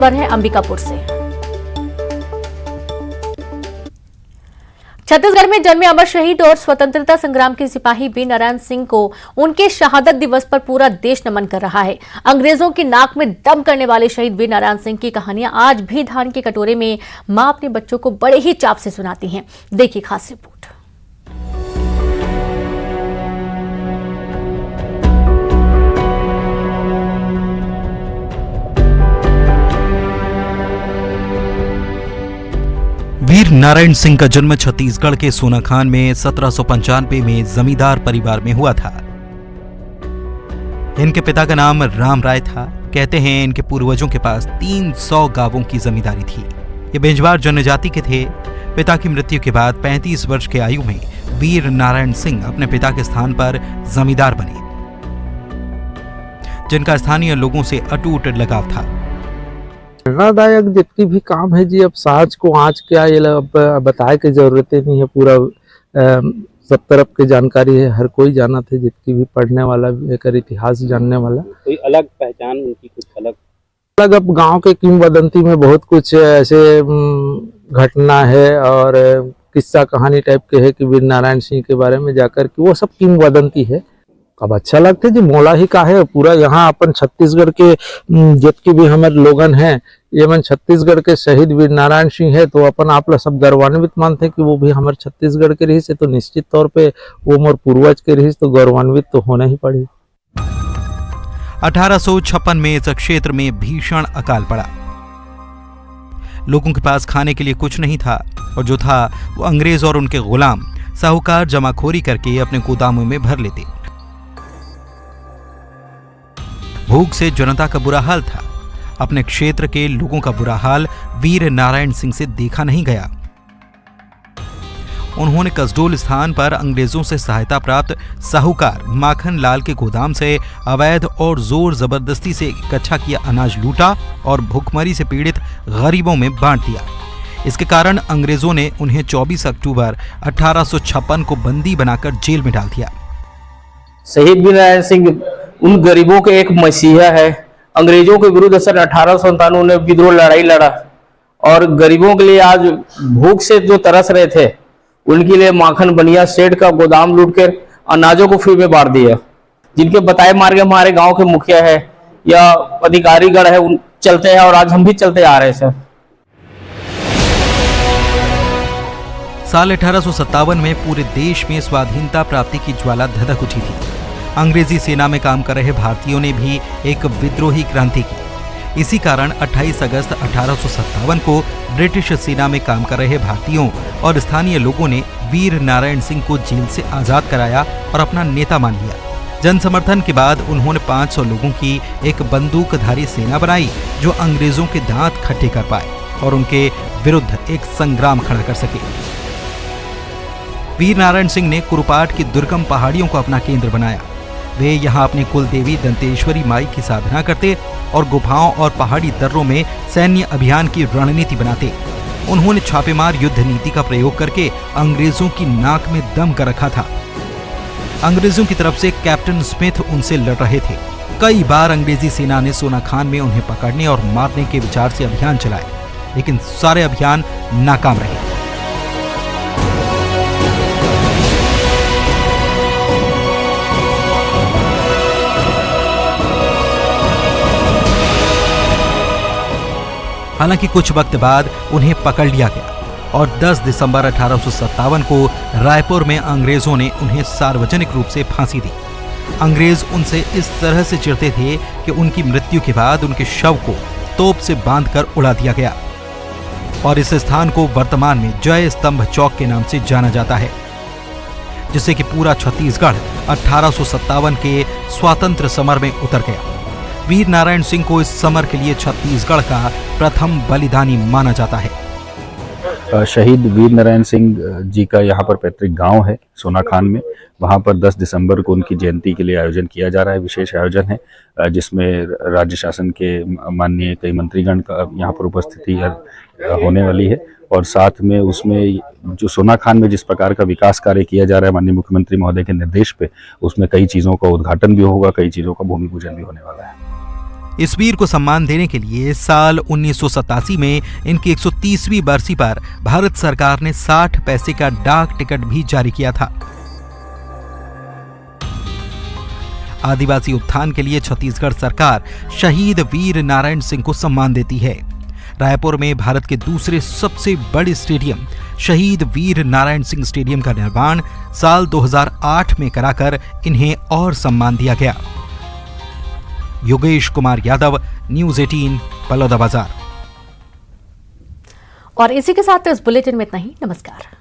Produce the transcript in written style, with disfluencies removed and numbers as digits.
खबर है अंबिकापुर से। छत्तीसगढ़ में जन्मे अमर शहीद और स्वतंत्रता संग्राम के सिपाही वीर नारायण सिंह को उनके शहादत दिवस पर पूरा देश नमन कर रहा है। अंग्रेजों की नाक में दम करने वाले शहीद वीर नारायण सिंह की कहानियां आज भी धान के कटोरे में मां अपने बच्चों को बड़े ही चाव से सुनाती हैं। देखिए खास रिपोर्ट। वीर नारायण सिंह का जन्म छत्तीसगढ़ के सोनाखान में 1795 में जमींदार परिवार में हुआ था। इनके पिता का नाम राम राय था। कहते हैं इनके पूर्वजों के पास 300 गांवों की जमींदारी थी। ये बेंजवार जनजाति के थे। पिता की मृत्यु के बाद 35 वर्ष की आयु में वीर नारायण सिंह अपने पिता के स्थान पर जमींदार बने, जिनका स्थानीय लोगों से अटूट लगाव था। प्रेरणादायक जितनी भी काम है जी, अब साज को आज क्या ये बताए की जरूरत नहीं है। पूरा सब तरफ की जानकारी है, हर कोई जाना थे, जितनी भी पढ़ने वाला एक इतिहास जानने वाला। कोई अलग पहचान उनकी कुछ अलग अब गांव के किंवदंती में बहुत कुछ ऐसे घटना है और किस्सा कहानी टाइप के है कि वीर नारायण सिंह के बारे में जाकर कि वो सब किंवदंती है। अब अच्छा लगता है जी, मोला ही का है पूरा यहाँ अपन छत्तीसगढ़ के जितने भी हमारे लोगन हैं, ये मन छत्तीसगढ़ के शहीद वीर नारायण सिंह है, तो अपन आप लोग सब गर्वान्वित मानते कि वो भी हमारे छत्तीसगढ़ के रही से, तो निश्चित तौर पे वो मोर पूर्वज के रही, तो गौरवान्वित तो होना ही पड़ी। 1856 में इस क्षेत्र में भीषण अकाल पड़ा। लोगों के पास खाने के लिए कुछ नहीं था, और जो था वो अंग्रेज और उनके गुलाम साहूकार जमाखोरी करके अपने गोदामों में भर लेते। भूख से जनता का बुरा हाल था। अपने क्षेत्र के लोगों का बुरा हाल वीर नारायण सिंह से देखा नहीं गया। उन्होंने कसडोल स्थान पर अंग्रेजों से सहायता प्राप्त साहूकार माखन लाल के गोदाम से अवैध और जोर जबरदस्ती से इकट्ठा किया अनाज लूटा और भूखमरी से पीड़ित गरीबों में बांट दिया। इसके कारण अंग्रेजों ने उन्हें 24 अक्टूबर 1856 को बंदी बनाकर जेल में डाल दिया। शहीद वीर नारायण सिंह उन गरीबों के एक मसीहा है। अंग्रेजों के विरुद्ध सन 1897 ने विद्रोह लड़ाई लड़ा और गरीबों के लिए आज भूख से जो तरस रहे थे, उनके लिए माखन बनिया सेठ का गोदाम लूट कर अनाजों को फ्री में बांट दिया। जिनके बताए मार्ग हमारे गांव के मुखिया है या अधिकारीगण है, उन चलते हैं और आज हम भी चलते आ रहे हैं। साल 1857 में पूरे देश में स्वाधीनता प्राप्ति की ज्वाला धधक उठी थी। अंग्रेजी सेना में काम कर रहे भारतीयों ने भी एक विद्रोही क्रांति की। इसी कारण 28 अगस्त 1857 को ब्रिटिश सेना में काम कर रहे भारतीयों और स्थानीय लोगों ने वीर नारायण सिंह को जेल से आजाद कराया और अपना नेता मान लिया। जन समर्थन के बाद उन्होंने 500 लोगों की एक बंदूकधारी सेना बनाई, जो अंग्रेजों के दांत खट्टे कर पाए और उनके विरुद्ध एक संग्राम खड़ा कर सके। वीर नारायण सिंह ने कुरुपाट की दुर्गम पहाड़ियों को अपना केंद्र बनाया। वे यहाँ अपनी कुल देवी दंतेश्वरी माई की साधना करते और गुफाओं और पहाड़ी दर्रों में सैन्य अभियान की रणनीति बनाते। उन्होंने छापेमार युद्ध नीति का प्रयोग करके अंग्रेजों की नाक में दम कर रखा था। अंग्रेजों की तरफ से कैप्टन स्मिथ उनसे लड़ रहे थे। कई बार अंग्रेजी सेना ने सोनाखान में उन्हें पकड़ने और मारने के विचार से अभियान चलाए, लेकिन सारे अभियान नाकाम रहे। हालांकि कुछ वक्त बाद उन्हें पकड़ लिया गया और 10 दिसंबर 1857 को रायपुर में अंग्रेजों ने उन्हें सार्वजनिक रूप से फांसी दी। अंग्रेज उनसे इस तरह से चिढ़ते थे कि उनकी मृत्यु के बाद उनके शव को तोप से बांधकर उड़ा दिया गया और इस स्थान को वर्तमान में जय स्तंभ चौक के नाम से जाना जाता है, जिससे कि पूरा छत्तीसगढ़ 1857 के स्वातंत्र्य समर में उतर गया। वीर नारायण सिंह को इस समर के लिए छत्तीसगढ़ का प्रथम बलिदानी माना जाता है। शहीद वीर नारायण सिंह जी का यहाँ पर पैतृक गांव है सोनाखान में। वहाँ पर 10 दिसंबर को उनकी जयंती के लिए आयोजन किया जा रहा है। विशेष आयोजन है जिसमें राज्य शासन के माननीय कई मंत्रीगण का यहाँ पर उपस्थिति होने वाली है और साथ में उसमें जो सोनाखान में जिस प्रकार का विकास कार्य किया जा रहा है माननीय मुख्यमंत्री महोदय के निर्देश पे, उसमें कई चीज़ों का उद्घाटन भी होगा, कई चीज़ों का भूमि पूजन भी होने वाला है। इस वीर को सम्मान देने के लिए साल 1987 में इनकी 130वीं बरसी पर भारत सरकार ने 60 पैसे का डाक टिकट भी जारी किया था। आदिवासी उत्थान के लिए छत्तीसगढ़ सरकार शहीद वीर नारायण सिंह को सम्मान देती है। रायपुर में भारत के दूसरे सबसे बड़े स्टेडियम शहीद वीर नारायण सिंह स्टेडियम का निर्माण साल 2008 में कराकर इन्हें और सम्मान दिया गया। योगेश कुमार यादव, न्यूज़ 18, बलौदाबाजार। और इसी के साथ इस बुलेटिन में इतना ही। नमस्कार।